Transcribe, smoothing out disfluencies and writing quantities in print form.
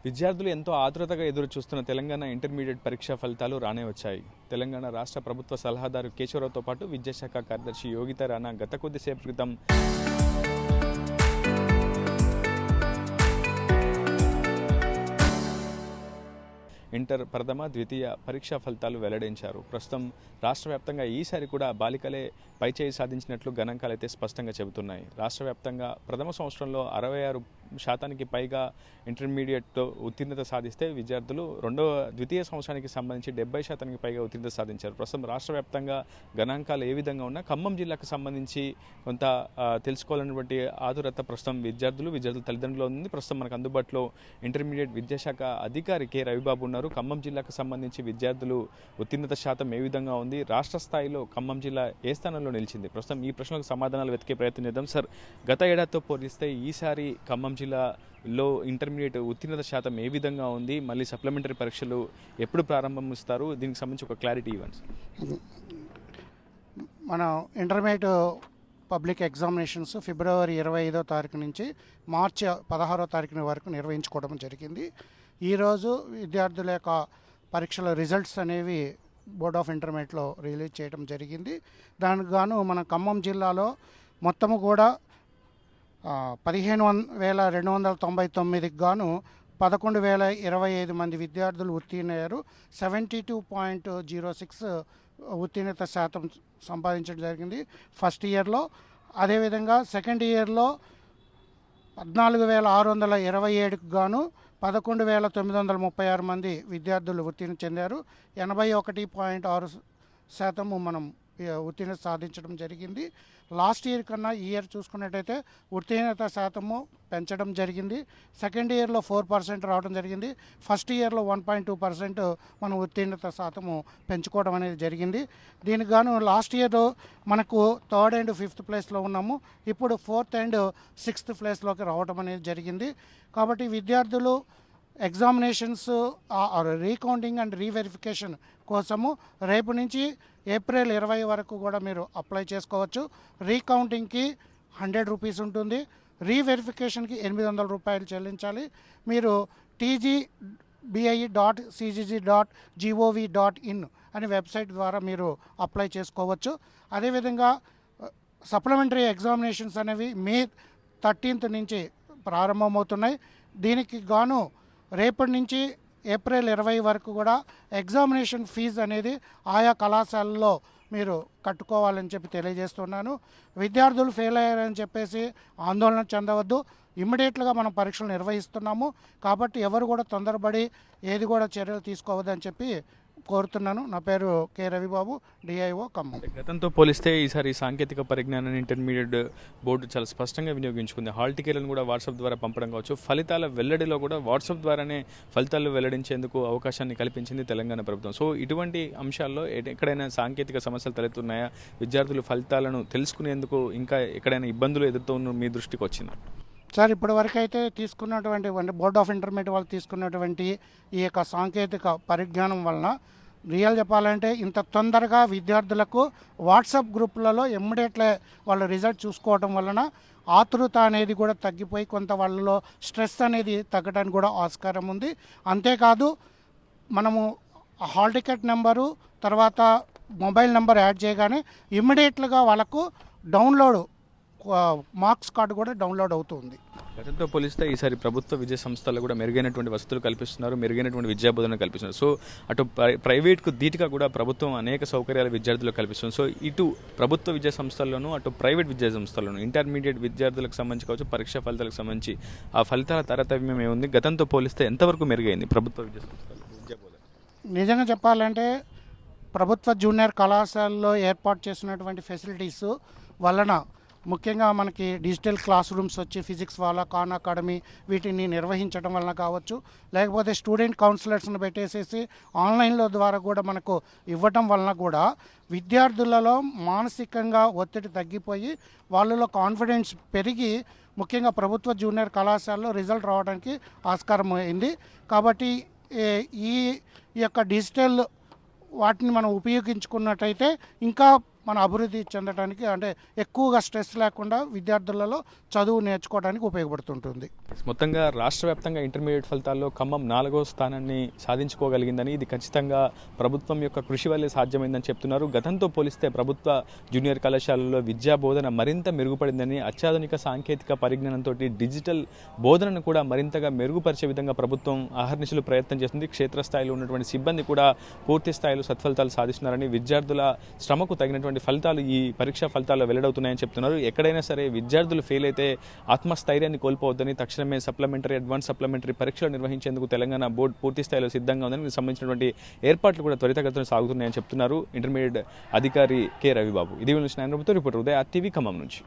విద్యార్థులు ఎంతో ఆతృతగా ఎదురు చూస్తున్న తెలంగాణ ఇంటర్మీడియట్ పరీక్షా ఫలితాలు రానే వచ్చాయి. తెలంగాణ రాష్ట్ర ప్రభుత్వ సలహాదారు కేశవరావుతో పాటు విద్యాశాఖ కార్యదర్శి యోగిత రాణా గత కొద్దిసేపు క్రితం ఇంటర్ ప్రథమ ద్వితీయ పరీక్షా ఫలితాలు వెల్లడించారు. ప్రస్తుతం రాష్ట్ర వ్యాప్తంగా ఈసారి కూడా బాలికలే పైచేయి సాధించినట్లు గణాంకాలైతే స్పష్టంగా చెబుతున్నాయి. రాష్ట్ర వ్యాప్తంగా ప్రథమ సంవత్సరంలో 66% పైగా ఇంటర్మీడియట్లో ఉత్తీర్ణత సాధిస్తే విద్యార్థులు ద్వితీయ సంవత్సరానికి సంబంధించి 70% పైగా ఉత్తీర్ణత సాధించారు. ప్రస్తుతం రాష్ట్ర వ్యాప్తంగా గణాంకాలు ఏ విధంగా ఉన్నా ఖమ్మం జిల్లాకు సంబంధించి కొంత తెలుసుకోవాలన్నటువంటి ఆతురత ప్రస్తుతం విద్యార్థుల తల్లిదండ్రులు ఉంది. ప్రస్తుతం మనకు అందుబాటులో ఇంటర్మీడియట్ విద్యాశాఖ అధికారి కె రవిబాబు ఉన్నారు. ఖమ్మం జిల్లాకు సంబంధించి విద్యార్థులు ఉత్తీర్ణత శాతం ఏ విధంగా ఉంది, రాష్ట్ర స్థాయిలో ఖమ్మం జిల్లా ఏ స్థానంలో నిలిచింది, ప్రస్తుతం ఈ ప్రశ్నలకు సమాధానాలు వెతికే ప్రయత్నం చేద్దాం. సార్, గత ఏడాదితో పోలిస్తే ఈసారి ఖమ్మం జిల్లాలో ఇంటర్మీడియట్ ఉత్తీర్ణత శాతం ఏ విధంగా ఉంది, మళ్ళీ సప్లిమెంటరీ పరీక్షలు ఎప్పుడు ప్రారంభిస్తారు, దీనికి సంబంధించి ఒక క్లారిటీ ఇవ్వండి. మన ఇంటర్మీడియట్ పబ్లిక్ ఎగ్జామినేషన్స్ ఫిబ్రవరి 25వ తారీఖు నుంచి మార్చి 16వ తారీఖు వరకు నిర్వహించుకోవడం జరిగింది. ఈరోజు విద్యార్థుల యొక్క పరీక్షల రిజల్ట్స్ అనేవి బోర్డ్ ఆఫ్ ఇంటర్మీడియట్లో రిలీజ్ చేయడం జరిగింది. దానికి గాను మన ఖమ్మం జిల్లాలో మొత్తము కూడా 15,299కి గాను 11,025 మంది విద్యార్థులు ఉత్తీర్ణయ్యారు. 72.06 ఉత్తీర్ణత శాతం సంపాదించడం జరిగింది ఫస్ట్ ఇయర్లో. అదేవిధంగా సెకండ్ ఇయర్లో 14,627కి గాను 11,936 మంది విద్యార్థులు ఉత్తీర్ణ చెందారు. 81.6% మనం ఉత్తీర్ణత సాధించడం జరిగింది. లాస్ట్ ఇయర్ కన్నా ఈ ఇయర్ చూసుకున్నట్టయితే ఉత్తీర్ణత శాతము పెంచడం జరిగింది. సెకండ్ ఇయర్లో 4% రావడం జరిగింది. ఫస్ట్ ఇయర్లో 1.2% మనం ఉత్తీర్ణత శాతము పెంచుకోవడం అనేది జరిగింది. దీనికి గాను లాస్ట్ ఇయర్ మనకు 3rd and 5th ప్లేస్లో ఉన్నాము. ఇప్పుడు 4th and 6th ప్లేస్లోకి రావడం అనేది జరిగింది. కాబట్టి విద్యార్థులు ఎగ్జామినేషన్స్ రీకౌంటింగ్ అండ్ రీవెరిఫికేషన్ కోసము రేపు నుంచి ఏప్రిల్ 20 వరకు కూడా మీరు అప్లై చేసుకోవచ్చు. రీకౌంటింగ్కి 100 రూపీస్ ఉంటుంది, రీవెరిఫికేషన్కి 800 రూపాయలు చెల్లించాలి. మీరు tgi.cgg.gov.in అనే వెబ్సైట్ ద్వారా మీరు అప్లై చేసుకోవచ్చు. అదేవిధంగా సప్లిమెంటరీ ఎగ్జామినేషన్స్ అనేవి మే 13th నుంచి ప్రారంభమవుతున్నాయి. దీనికి గాను రేపటి నుంచి ఏప్రిల్ 20 వరకు కూడా ఎగ్జామినేషన్ ఫీజు అనేది ఆయా కళాశాలలో మీరు కట్టుకోవాలని చెప్పి తెలియజేస్తున్నాను. విద్యార్థులు ఫెయిల్ అయ్యారని చెప్పేసి ఆందోళన చెందవద్దు. ఇమ్మీడియట్గా మనం పరీక్షలు నిర్వహిస్తున్నాము. కాబట్టి ఎవరు కూడా తొందరపడి ఏది కూడా చర్యలు తీసుకోవద్దని చెప్పి కోరుతున్నాను. నా పేరు కె రవిబాబు, డిఐఓ ఖమ్మం. గతంతో పోలిస్తే ఈసారి సాంకేతిక పరిజ్ఞానాన్ని ఇంటర్మీడియట్ బోర్డు చాలా స్పష్టంగా వినియోగించుకుంది. హాల్ టికెట్లను కూడా వాట్సాప్ ద్వారా పంపడం కావచ్చు, ఫలితాల వెల్లడిలో కూడా వాట్సాప్ ద్వారానే ఫలితాలు వెల్లడించేందుకు అవకాశాన్ని కల్పించింది తెలంగాణ ప్రభుత్వం. సో ఇటువంటి అంశాల్లో ఎక్కడైనా సాంకేతిక సమస్యలు తలెత్తున్నాయా, విద్యార్థులు ఫలితాలను తెలుసుకునేందుకు ఇంకా ఎక్కడైనా ఇబ్బందులు ఎదుర్కొన్న మీ దృష్టికి వచ్చిందా? సార్, ఇప్పటి వరకు అయితే తీసుకున్నటువంటి బోర్డ్ ఆఫ్ ఇంటర్మీడియట్ వాళ్ళు తీసుకున్నటువంటి ఈ యొక్క సాంకేతిక పరిజ్ఞానం వలన రియల్ చెప్పాలంటే ఇంత తొందరగా విద్యార్థులకు వాట్సాప్ గ్రూపులలో ఇమ్మీడియట్లే వాళ్ళ రిజల్ట్ చూసుకోవడం వలన ఆతృత అనేది కూడా తగ్గిపోయి కొంత వాళ్ళలో స్ట్రెస్ అనేది తగ్గడానికి కూడా ఆస్కారం ఉంది. అంతేకాదు మనము హాల్ టికెట్ నెంబరు తర్వాత మొబైల్ నెంబర్ యాడ్ చేయగానే ఇమ్మీడియట్లుగా వాళ్ళకు డౌన్లోడ్ మార్క్స్ కార్డు కూడా డౌన్లోడ్ అవుతుంది. గతంతో పోలిస్తే ఈసారి ప్రభుత్వ విద్యా సంస్థలు కూడా మెరుగైనటువంటి వసతులు కల్పిస్తున్నారు, మెరుగైనటువంటి విద్యాబోధన కల్పిస్తున్నారు. సో అటు ప్రైవేట్కు ధీటుగా కూడా ప్రభుత్వం అనేక సౌకర్యాలు విద్యార్థులకు కల్పిస్తుంది. సో ఇటు ప్రభుత్వ విద్యా సంస్థల్లోనూ అటు ప్రైవేట్ విద్యా సంస్థల్లోనూ ఇంటర్మీడియట్ విద్యార్థులకు సంబంధించి కావచ్చు, పరీక్షా ఫలితాలకు సంబంధించి ఆ ఫలితాల తారతమ్యం ఏముంది, గతంతో పోలిస్తే ఎంతవరకు మెరుగైంది ప్రభుత్వ విద్యా సంస్థలు విద్యాబోధన? నిజంగా చెప్పాలంటే ప్రభుత్వ జూనియర్ కళాశాలలో ఏర్పాటు చేసినటువంటి ఫెసిలిటీస్ వలన ముఖ్యంగా మనకి డిజిటల్ క్లాస్ రూమ్స్ వచ్చి ఫిజిక్స్ వాళ్ళ ఖాన్ అకాడమీ వీటిని నిర్వహించడం వలన కావచ్చు, లేకపోతే స్టూడెంట్ కౌన్సిలర్స్ని పెట్టేసేసి ఆన్లైన్లో ద్వారా కూడా మనకు ఇవ్వటం వలన కూడా విద్యార్థులలో మానసికంగా ఒత్తిడి తగ్గిపోయి వాళ్ళలో కాన్ఫిడెన్స్ పెరిగి ముఖ్యంగా ప్రభుత్వ జూనియర్ కళాశాలలో రిజల్ట్ రావడానికి ఆస్కారం అయింది. కాబట్టి ఈ యొక్క డిజిటల్ వాటిని మనం ఉపయోగించుకున్నట్టయితే ఇంకా మన అభివృద్ధి చెందడానికి అంటే ఎక్కువగా స్ట్రెస్ లేకుండా విద్యార్థులలో చదువు నేర్చుకోవడానికి ఉపయోగపడుతుంటుంది. మొత్తంగా రాష్ట్ర వ్యాప్తంగా ఇంటర్మీడియట్ ఫలితాల్లో ఖమ్మం 4వ స్థానాన్ని సాధించుకోగలిగిందని, ఇది ఖచ్చితంగా ప్రభుత్వం యొక్క కృషి వల్లే సాధ్యమైందని చెప్తున్నారు. గతంతో పోలిస్తే ప్రభుత్వ జూనియర్ కళాశాలల్లో విద్యా బోధన మరింత మెరుగుపడిందని, అత్యాధునిక సాంకేతిక పరిజ్ఞానంతో డిజిటల్ బోధనను కూడా మరింతగా మెరుగుపరిచే విధంగా ప్రభుత్వం అహర్నిశలు ప్రయత్నం చేస్తుంది. క్షేత్రస్థాయిలో ఉన్నటువంటి సిబ్బంది కూడా పూర్తి స్థాయిలో సత్ఫలితాలు సాధిస్తున్నారని, విద్యార్థుల శ్రమకు తగినటువంటి ఫలితాలు ఈ పరీక్షా ఫలితాల్లో వెల్లడవుతున్నాయని చెప్తున్నారు. ఎక్కడైనా సరే విద్యార్థులు ఫెయిల్ అయితే ఆత్మస్థైర్యాన్ని కోల్పోవద్దని, తక్షణమే సప్లిమెంటరీ, అడ్వాన్స్ సప్లిమెంటరీ పరీక్షలు నిర్వహించేందుకు తెలంగాణ బోర్డు పూర్తి స్థాయిలో సిద్ధంగా ఉందని, దీనికి సంబంధించినటువంటి ఏర్పాట్లు కూడా త్వరితగతిన సాగుతున్నాయని చెప్తున్నారు ఇంటర్మీడియట్ అధికారి కె రవిబాబు. ఇది న్యూస్ 9 రిపోర్టర్ ఉదయ టీవీ ఖమ్మం నుంచి.